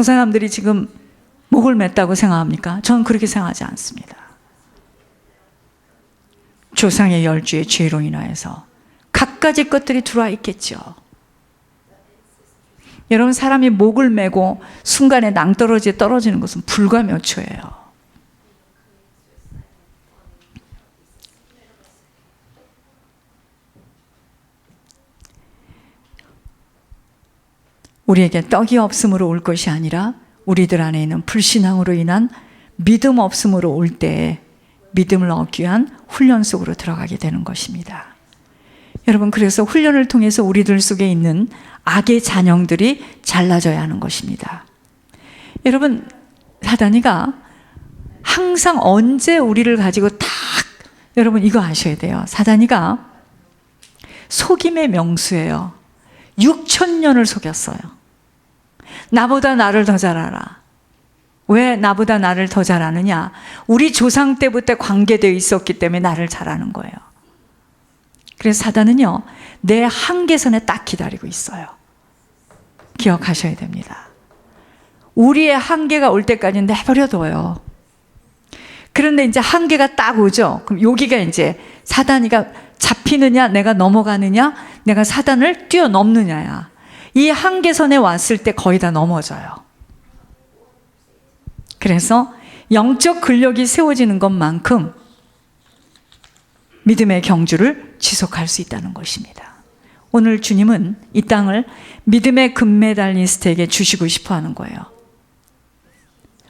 사람들이 지금 목을 맸다고 생각합니까? 저는 그렇게 생각하지 않습니다. 조상의 열주의 죄로 인하여서 갖가지 것들이 들어와 있겠죠. 여러분, 사람이 목을 메고 순간에 낭떠러지에 떨어지는 것은 불과 몇 초예요. 우리에게 떡이 없음으로 올 것이 아니라 우리들 안에 있는 불신앙으로 인한 믿음 없음으로 올 때에 믿음을 얻기 위한 훈련 속으로 들어가게 되는 것입니다. 여러분, 그래서 훈련을 통해서 우리들 속에 있는 악의 잔영들이 잘라져야 하는 것입니다. 여러분, 사단이가 항상 언제 우리를 가지고 여러분 이거 아셔야 돼요. 사단이가 속임의 명수예요. 6,000년을 속였어요. 나보다 나를 더 잘 알아. 왜 나보다 나를 더 잘 아느냐? 우리 조상 때부터 관계되어 있었기 때문에 나를 잘 아는 거예요. 그래서 사단은요, 내 한계선에 딱 기다리고 있어요. 기억하셔야 됩니다. 우리의 한계가 올 때까지 내버려둬요. 그런데 이제 한계가 딱 오죠. 그럼 여기가 이제 사단이가 잡히느냐, 내가 넘어가느냐, 내가 사단을 뛰어넘느냐야. 이 한계선에 왔을 때 거의 다 넘어져요. 그래서 영적 근력이 세워지는 것만큼 믿음의 경주를 지속할 수 있다는 것입니다. 오늘 주님은 이 땅을 믿음의 금메달리스트에게 주시고 싶어 하는 거예요.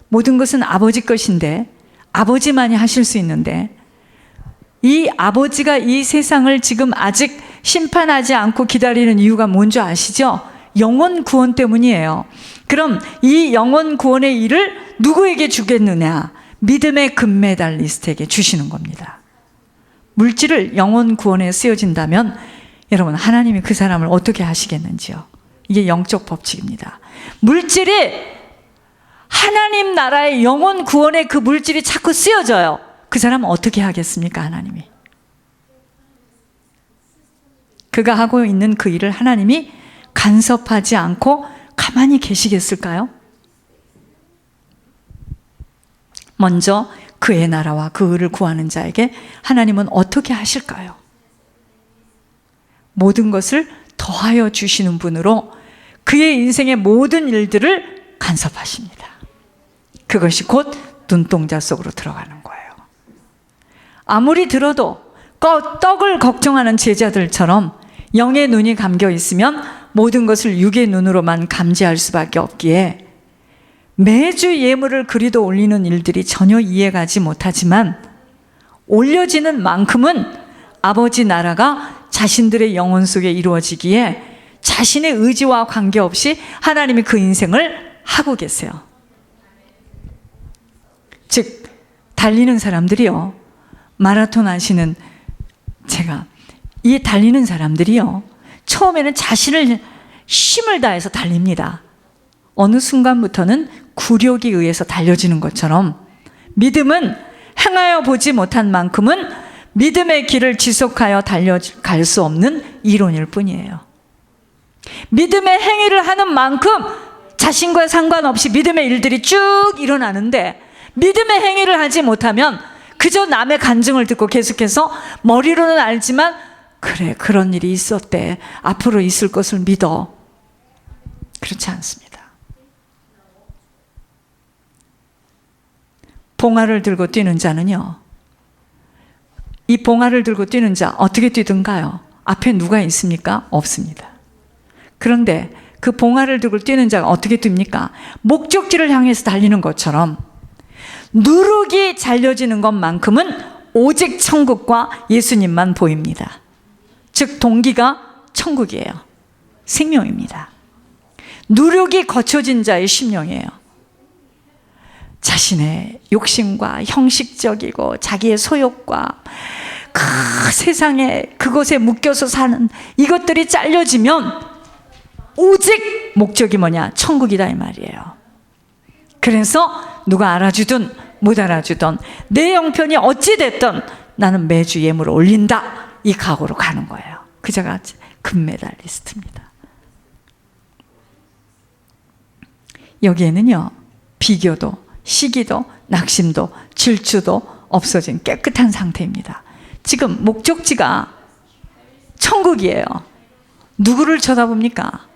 모든 것은 아버지 것인데, 아버지만이 하실 수 있는데, 이 아버지가 이 세상을 지금 아직 심판하지 않고 기다리는 이유가 뭔지 아시죠? 영혼 구원 때문이에요. 그럼 이 영혼 구원의 일을 누구에게 주겠느냐? 믿음의 금메달리스트에게 주시는 겁니다. 물질을 영혼 구원에 쓰여진다면 여러분, 하나님이 그 사람을 어떻게 하시겠는지요? 이게 영적 법칙입니다. 물질이 하나님 나라의 영혼 구원에 그 물질이 자꾸 쓰여져요. 그 사람은 어떻게 하겠습니까? 하나님이. 그가 하고 있는 그 일을 하나님이 간섭하지 않고 가만히 계시겠을까요? 먼저 그의 나라와 그 의를 구하는 자에게 하나님은 어떻게 하실까요? 모든 것을 더하여 주시는 분으로 그의 인생의 모든 일들을 간섭하십니다. 그것이 곧 눈동자 속으로 들어가는 거예요. 아무리 들어도 떡을 걱정하는 제자들처럼 영의 눈이 감겨 있으면 모든 것을 육의 눈으로만 감지할 수밖에 없기에 매주 예물을 그리도 올리는 일들이 전혀 이해가지 못하지만 올려지는 만큼은 아버지 나라가 자신들의 영혼 속에 이루어지기에 자신의 의지와 관계없이 하나님이 그 인생을 하고 계세요. 즉, 달리는 사람들이요, 마라톤 하시는, 제가 이 달리는 사람들이요, 처음에는 자신을 힘을 다해서 달립니다. 어느 순간부터는 구력에 의해서 달려지는 것처럼 믿음은 행하여 보지 못한 만큼은 믿음의 길을 지속하여 달려갈 수 없는 이론일 뿐이에요. 믿음의 행위를 하는 만큼 자신과 상관없이 믿음의 일들이 쭉 일어나는데, 믿음의 행위를 하지 못하면 그저 남의 간증을 듣고 계속해서 머리로는 알지만, 그래, 그런 일이 있었대, 앞으로 있을 것을 믿어. 그렇지 않습니다. 봉화를 들고 뛰는 자는요, 이 봉화를 들고 뛰는 자 어떻게 뛰든가요? 앞에 누가 있습니까? 없습니다. 그런데 그 봉화를 들고 뛰는 자가 어떻게 뜁니까? 목적지를 향해서 달리는 것처럼 누룩이 잘려지는 것만큼은 오직 천국과 예수님만 보입니다. 즉, 동기가 천국이에요. 생명입니다. 누룩이 거쳐진 자의 심령이에요. 자신의 욕심과 형식적이고 자기의 소욕과 그 세상에 그것에 묶여서 사는 이것들이 잘려지면 오직 목적이 뭐냐? 천국이다, 이 말이에요. 그래서 누가 알아주든 못 알아주든 내 형편이 어찌됐든 나는 매주 예물을 올린다, 이 각오로 가는 거예요. 그자가 금메달리스트입니다. 여기에는요, 비교도, 시기도, 낙심도, 질투도 없어진 깨끗한 상태입니다. 지금 목적지가 천국이에요. 누구를 쳐다봅니까?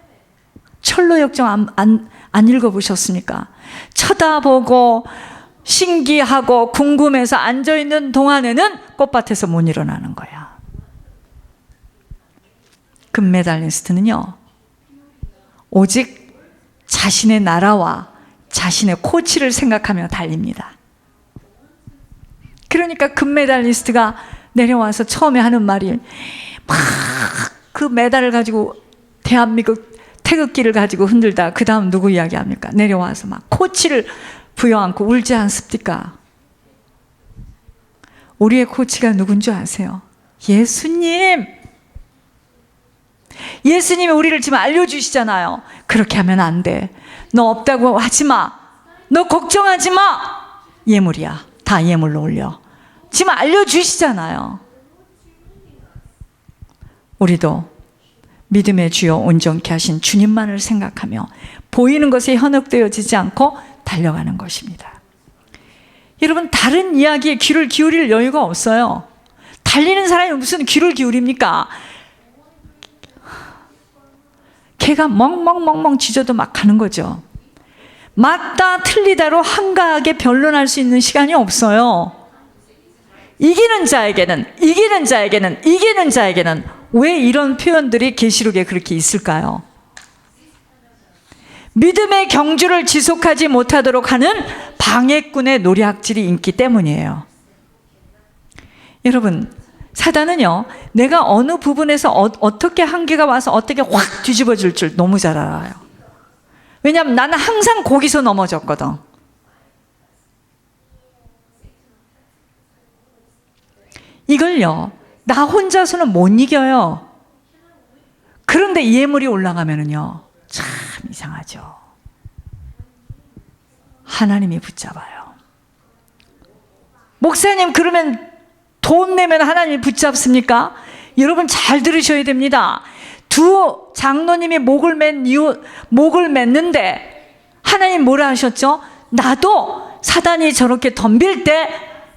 철로역정 안 읽어보셨습니까? 쳐다보고 신기하고 궁금해서 앉아있는 동안에는 꽃밭에서 못 일어나는 거야. 금메달리스트는요, 오직 자신의 나라와 자신의 코치를 생각하며 달립니다. 그러니까 금메달리스트가 내려와서 처음에 하는 말이 막 그 메달을 가지고 대한민국 태극기를 가지고 흔들다 그 다음 누구 이야기합니까? 내려와서 막 코치를 부여안고 울지 않습니까? 우리의 코치가 누군 줄 아세요? 예수님! 예수님이 우리를 지금 알려주시잖아요. 그렇게 하면 안 돼. 너 없다고 하지 마. 너 걱정하지 마. 예물이야. 다 예물로 올려. 지금 알려주시잖아요. 우리도 믿음의 주요 온전케 하신 주님만을 생각하며 보이는 것에 현혹되어지지 않고 달려가는 것입니다. 여러분, 다른 이야기에 귀를 기울일 여유가 없어요. 달리는 사람이 무슨 귀를 기울입니까? 개가 멍멍멍멍 짖어도 막 가는 거죠. 맞다 틀리다로 한가하게 변론할 수 있는 시간이 없어요. 이기는 자에게는 왜 이런 표현들이 계시록에 그렇게 있을까요? 믿음의 경주를 지속하지 못하도록 하는 방해꾼의 노략질이 있기 때문이에요. 여러분, 사단은요, 내가 어느 부분에서 어떻게 한계가 와서 어떻게 확 뒤집어질 줄 너무 잘 알아요. 왜냐하면 나는 항상 거기서 넘어졌거든. 이걸요, 나 혼자서는 못 이겨요. 그런데 예물이 올라가면은요, 참 이상하죠. 하나님이 붙잡아요. 목사님, 그러면 돈 내면 하나님이 붙잡습니까? 여러분 잘 들으셔야 됩니다. 두 장로님이 목을 맸는데 하나님 뭐라 하셨죠? 나도 사단이 저렇게 덤빌 때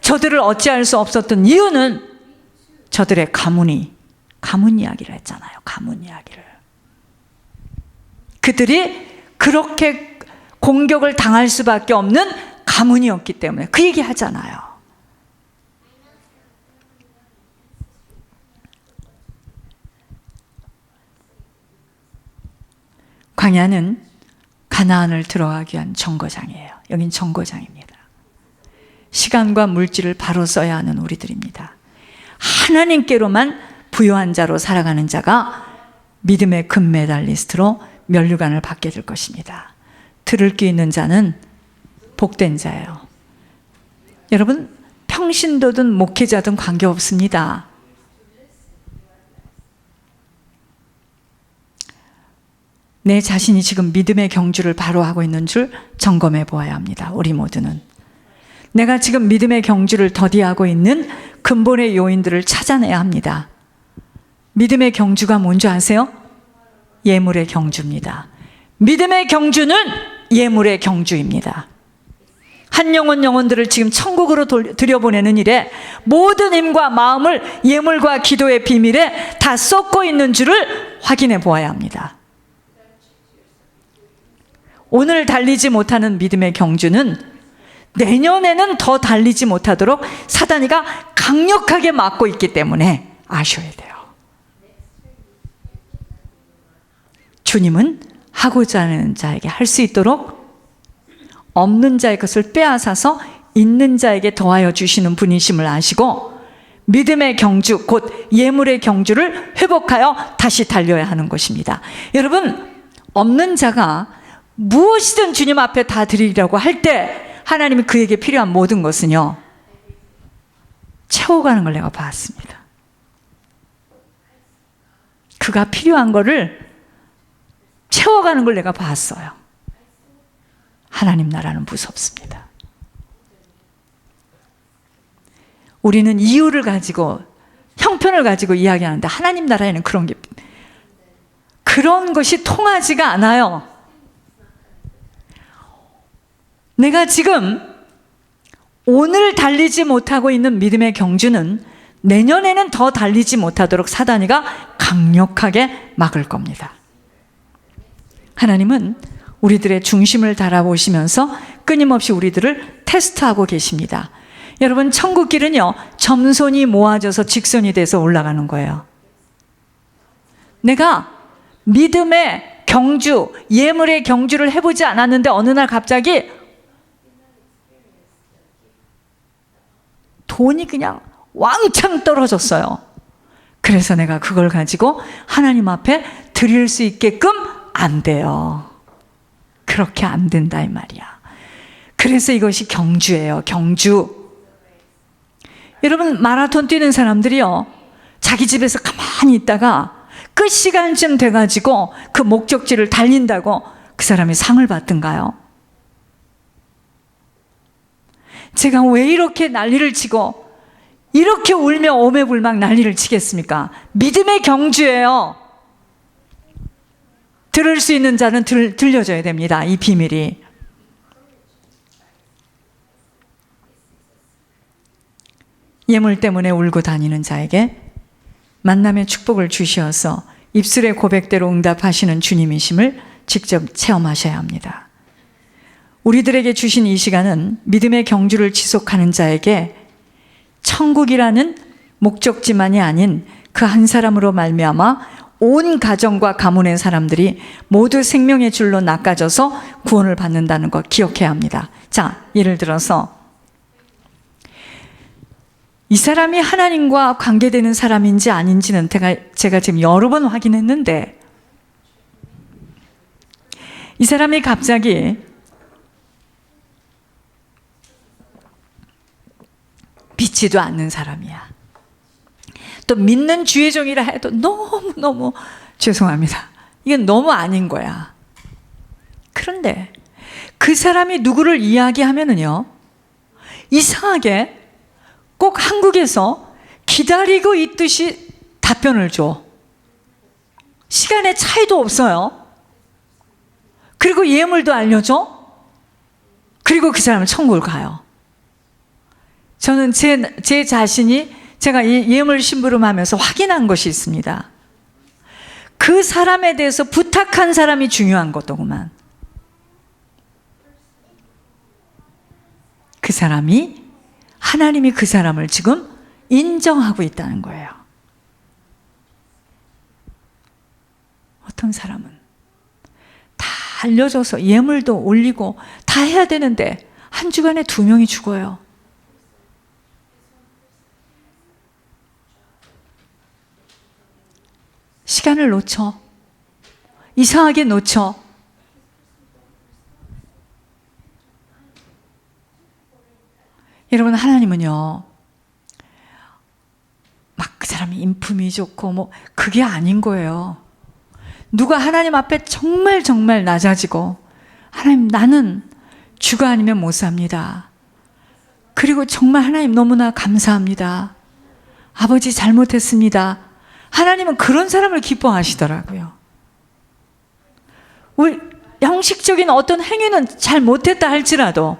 저들을 어찌할 수 없었던 이유는 저들의 가문 이야기를 했잖아요. 가문 이야기를. 그들이 그렇게 공격을 당할 수밖에 없는 가문이었기 때문에 그 얘기 하잖아요. 광야는 가나안을 들어가기 위한 정거장이에요. 여긴 정거장입니다. 시간과 물질을 바로 써야 하는 우리들입니다. 하나님께로만 부요한 자로 살아가는 자가 믿음의 금메달리스트로 면류관을 받게 될 것입니다. 들을 귀 있는 자는 복된 자예요. 여러분, 평신도든 목회자든 관계없습니다. 내 자신이 지금 믿음의 경주를 바로 하고 있는 줄 점검해 보아야 합니다. 우리 모두는. 내가 지금 믿음의 경주를 더디하고 있는 근본의 요인들을 찾아내야 합니다. 믿음의 경주가 뭔지 아세요? 예물의 경주입니다. 믿음의 경주는 예물의 경주입니다. 한 영혼들을 지금 천국으로 들여보내는 일에 모든 힘과 마음을 예물과 기도의 비밀에 다 쏟고 있는 줄을 확인해 보아야 합니다. 오늘 달리지 못하는 믿음의 경주는 내년에는 더 달리지 못하도록 사단이가 강력하게 막고 있기 때문에 아셔야 돼요. 주님은 하고자 하는 자에게 할 수 있도록 없는 자의 것을 빼앗아서 있는 자에게 더하여 주시는 분이심을 아시고 믿음의 경주, 곧 예물의 경주를 회복하여 다시 달려야 하는 것입니다. 여러분, 없는 자가 무엇이든 주님 앞에 다 드리려고 할 때 하나님이 그에게 필요한 모든 것은요, 채워가는 걸 내가 봤습니다. 그가 필요한 거를 채워가는 걸 내가 봤어요. 하나님 나라는 무섭습니다. 우리는 이유를 가지고, 형편을 가지고 이야기하는데 하나님 나라에는 그런 것이 통하지가 않아요. 내가 지금 오늘 달리지 못하고 있는 믿음의 경주는 내년에는 더 달리지 못하도록 사단이가 강력하게 막을 겁니다. 하나님은 우리들의 중심을 달아보시면서 끊임없이 우리들을 테스트하고 계십니다. 여러분, 천국 길은요, 점선이 모아져서 직선이 돼서 올라가는 거예요. 내가 믿음의 경주, 예물의 경주를 해보지 않았는데 어느 날 갑자기 돈이 그냥 왕창 떨어졌어요. 그래서 내가 그걸 가지고 하나님 앞에 드릴 수 있게끔 안 돼요. 그렇게 안 된다 이 말이야. 그래서 이것이 경주예요. 경주. 여러분, 마라톤 뛰는 사람들이요, 자기 집에서 가만히 있다가 끝 시간쯤 돼가지고 그 목적지를 달린다고 그 사람이 상을 받든가요? 제가 왜 이렇게 난리를 치고 이렇게 울며 오매불망 난리를 치겠습니까? 믿음의 경주예요. 들을 수 있는 자는 들려줘야 됩니다. 이 비밀이. 예물 때문에 울고 다니는 자에게 만남의 축복을 주시어서 입술의 고백대로 응답하시는 주님이심을 직접 체험하셔야 합니다. 우리들에게 주신 이 시간은 믿음의 경주를 지속하는 자에게 천국이라는 목적지만이 아닌 그 한 사람으로 말미암아 온 가정과 가문의 사람들이 모두 생명의 줄로 낚아져서 구원을 받는다는 것 기억해야 합니다. 자, 예를 들어서 이 사람이 하나님과 관계되는 사람인지 아닌지는 제가 지금 여러 번 확인했는데, 이 사람이 갑자기 믿지도 않는 사람이야. 또 믿는 주의 종이라 해도 너무너무 죄송합니다. 이건 너무 아닌 거야. 그런데 그 사람이 누구를 이야기하면은요, 이상하게 꼭 한국에서 기다리고 있듯이 답변을 줘. 시간의 차이도 없어요. 그리고 예물도 알려줘. 그리고 그 사람은 천국을 가요. 저는 제 자신이 제가 이 예물 심부름하면서 확인한 것이 있습니다. 그 사람에 대해서 부탁한 사람이 중요한 거더구만. 그 사람이, 하나님이 그 사람을 지금 인정하고 있다는 거예요. 어떤 사람은 다 알려줘서 예물도 올리고 다 해야 되는데 한 주간에 2명이 죽어요. 시간을 놓쳐. 이상하게 놓쳐. 여러분, 하나님은요, 막 그 사람이 인품이 좋고 뭐 그게 아닌 거예요. 누가 하나님 앞에 정말 낮아지고, 하나님, 나는 주가 아니면 못 삽니다. 그리고 정말 하나님 너무나 감사합니다. 아버지 잘못했습니다. 하나님은 그런 사람을 기뻐하시더라고요. 우리 형식적인 어떤 행위는 잘 못했다 할지라도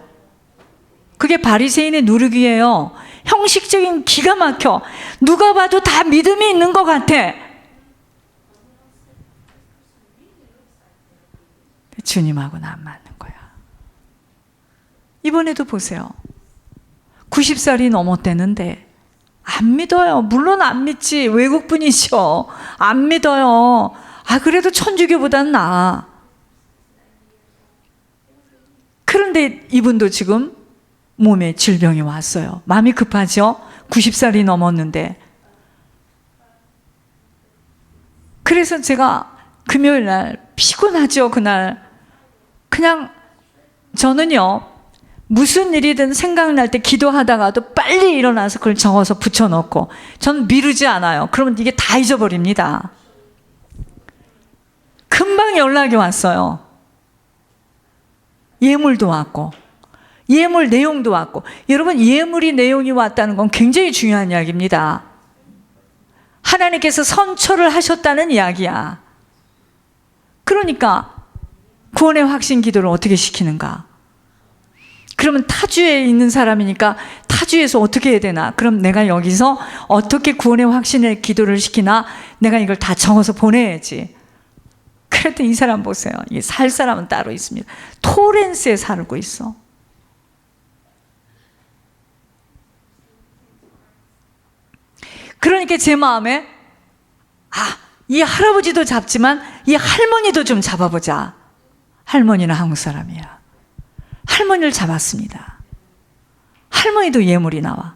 그게 바리새인의 누르기예요. 형식적인 기가 막혀. 누가 봐도 다 믿음이 있는 것 같아. 주님하고는 안 맞는 거야. 이번에도 보세요. 90살이 넘었대는데 안 믿어요. 물론 안 믿지. 외국분이죠. 안 믿어요. 아, 그래도 천주교보다는 나아. 그런데 이분도 지금 몸에 질병이 왔어요. 마음이 급하죠. 90살이 넘었는데. 그래서 제가 금요일 날 피곤하죠. 그날 그냥 저는요, 무슨 일이든 생각날 때 기도하다가도 빨리 일어나서 그걸 적어서 붙여놓고, 저는 미루지 않아요. 그러면 이게 다 잊어버립니다. 금방 연락이 왔어요. 예물도 왔고, 예물 내용도 왔고. 여러분, 예물이 내용이 왔다는 건 굉장히 중요한 이야기입니다. 하나님께서 선처를 하셨다는 이야기야. 그러니까 구원의 확신 기도를 어떻게 시키는가? 그러면 타주에 있는 사람이니까 타주에서 어떻게 해야 되나? 그럼 내가 여기서 어떻게 구원의 확신을 기도를 시키나? 내가 이걸 다 적어서 보내야지. 그랬더니 이 사람 보세요. 이 살 사람은 따로 있습니다. 토렌스에 살고 있어. 그러니까 제 마음에 이 할아버지도 잡지만 이 할머니도 좀 잡아보자. 할머니는 한국 사람이야. 할머니를 잡았습니다. 할머니도 예물이 나와.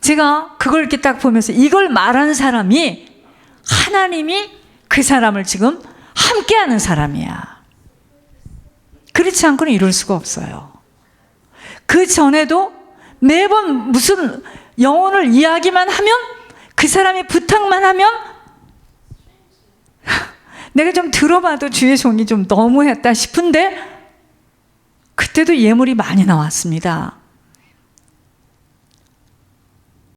제가 그걸 이렇게 딱 보면서 이걸 말한 사람이 하나님이 그 사람을 지금 함께하는 사람이야. 그렇지 않고는 이룰 수가 없어요. 그 전에도 매번 무슨 영혼을 이야기만 하면, 그 사람이 부탁만 하면 내가 좀 들어봐도 주의 종이 좀 너무했다 싶은데 그때도 예물이 많이 나왔습니다.